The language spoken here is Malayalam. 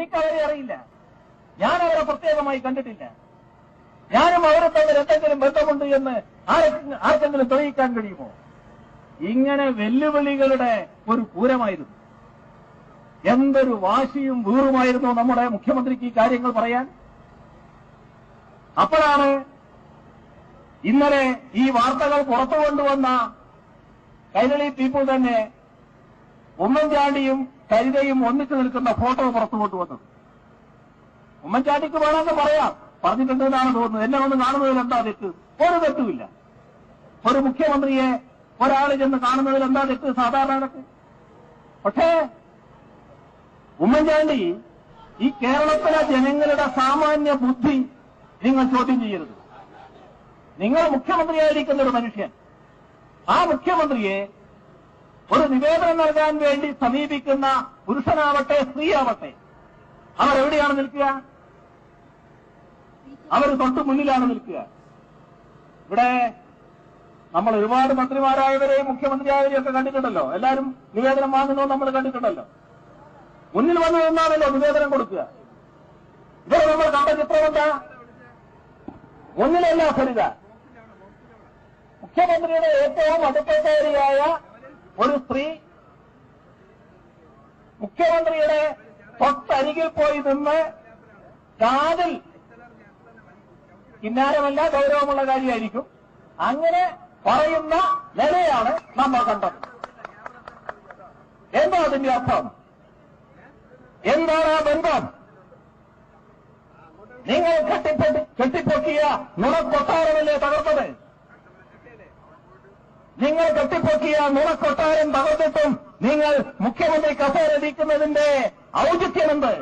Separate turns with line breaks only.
എനിക്കവരെ അറിയില്ല, ഞാൻ അവരെ പ്രത്യേകമായി കണ്ടിട്ടില്ല. ഞാനും അവരെ തമ്മിൽ എന്തെങ്കിലും ബന്ധമുണ്ട് എന്ന് ആർക്കെങ്കിലും തെളിയിക്കാൻ കഴിയുമോ? ഇങ്ങനെ വെല്ലുവിളികളുടെ ഒരു പൂരമായിരുന്നു. എന്തൊരു വാശിയും വീറുമായിരുന്നു നമ്മുടെ മുഖ്യമന്ത്രിക്ക് ഈ കാര്യങ്ങൾ പറയാൻ. അപ്പോഴാണ് ഇന്നലെ ഈ വാർത്തകൾ പുറത്തു കൊണ്ടുവന്ന കൈരളി പീപ്പിൾ തന്നെ ഉമ്മൻചാണ്ടിയും സരിതയും ഒന്നിച്ചു നിൽക്കുന്ന ഫോട്ടോ പുറത്തു കൊണ്ടുവന്നത്. ഉമ്മൻചാണ്ടിക്ക് വേണമെന്ന് പറയാം, പറഞ്ഞിട്ടുണ്ടെന്നാണ് തോന്നുന്നത്. എന്നെ ഒന്ന് കാണുന്നതിൽ എന്താ തെറ്റ്? ഒരു തെറ്റുമില്ല. ഒരു മുഖ്യമന്ത്രിയെ ഒരാൾ ചെന്ന് കാണുന്നതിൽ എന്താ തെറ്റ് സാധാരണക്ക്? പക്ഷേ ഉമ്മൻചാണ്ടി ഈ കേരളത്തിലെ ജനങ്ങളുടെ സാമാന്യ ബുദ്ധി നിങ്ങൾ ചോദ്യം ചെയ്യരുത്. നിങ്ങൾ മുഖ്യമന്ത്രിയായിരിക്കുന്ന ഒരു മനുഷ്യൻ, ആ മുഖ്യമന്ത്രിയെ ഒരു നിവേദനം നൽകാൻ വേണ്ടി സമീപിക്കുന്ന പുരുഷനാവട്ടെ സ്ത്രീയാവട്ടെ, അവർ എവിടെയാണ് നിൽക്കുക? അവർ തൊട്ട് മുന്നിലാണ് നിൽക്കുക. ഇവിടെ നമ്മൾ ഒരുപാട് മന്ത്രിമാരായവരെയും മുഖ്യമന്ത്രിയായവരെയും ഒക്കെ കണ്ടിട്ടുണ്ടല്ലോ. എല്ലാവരും നിവേദനം വാങ്ങുന്നത് നമ്മൾ കണ്ടിട്ടുണ്ടല്ലോ. മുന്നിൽ വന്നു നിന്നാണല്ലോ നിവേദനം കൊടുക്കുക. ഇവരെ നമ്മൾ കണ്ട ചിത്രമെന്താ? മുന്നിലല്ല സരിത, മുഖ്യമന്ത്രിയുടെ ഏറ്റവും അടുപ്പക്കാരിയായ ഒരു സ്ത്രീ മുഖ്യമന്ത്രിയുടെ തൊട്ടരികിൽ പോയി നിന്ന് കാതിൽ, കിന്നാരമല്ല ഗൗരവമുള്ള കാര്യമായിരിക്കും, അങ്ങനെ പറയുന്ന നിലയാണ് നമ്മൾ കണ്ടത്. എന്താ അതിന്റെ അർത്ഥം? എന്താണ് ആ ബന്ധം? നിങ്ങൾ കെട്ടിപ്പൊക്കിയ നുണക്കൊട്ടാരമല്ലേ തകർത്തത്? നിങ്ങൾ കെട്ടിപ്പൊക്കിയ നുണക്കൊട്ടാരം തകർത്തിട്ടും നിങ്ങൾ മുഖ്യമന്ത്രി കസേരയിരിക്കുന്നതിന്റെ ഔചിത്യമെന്ത്?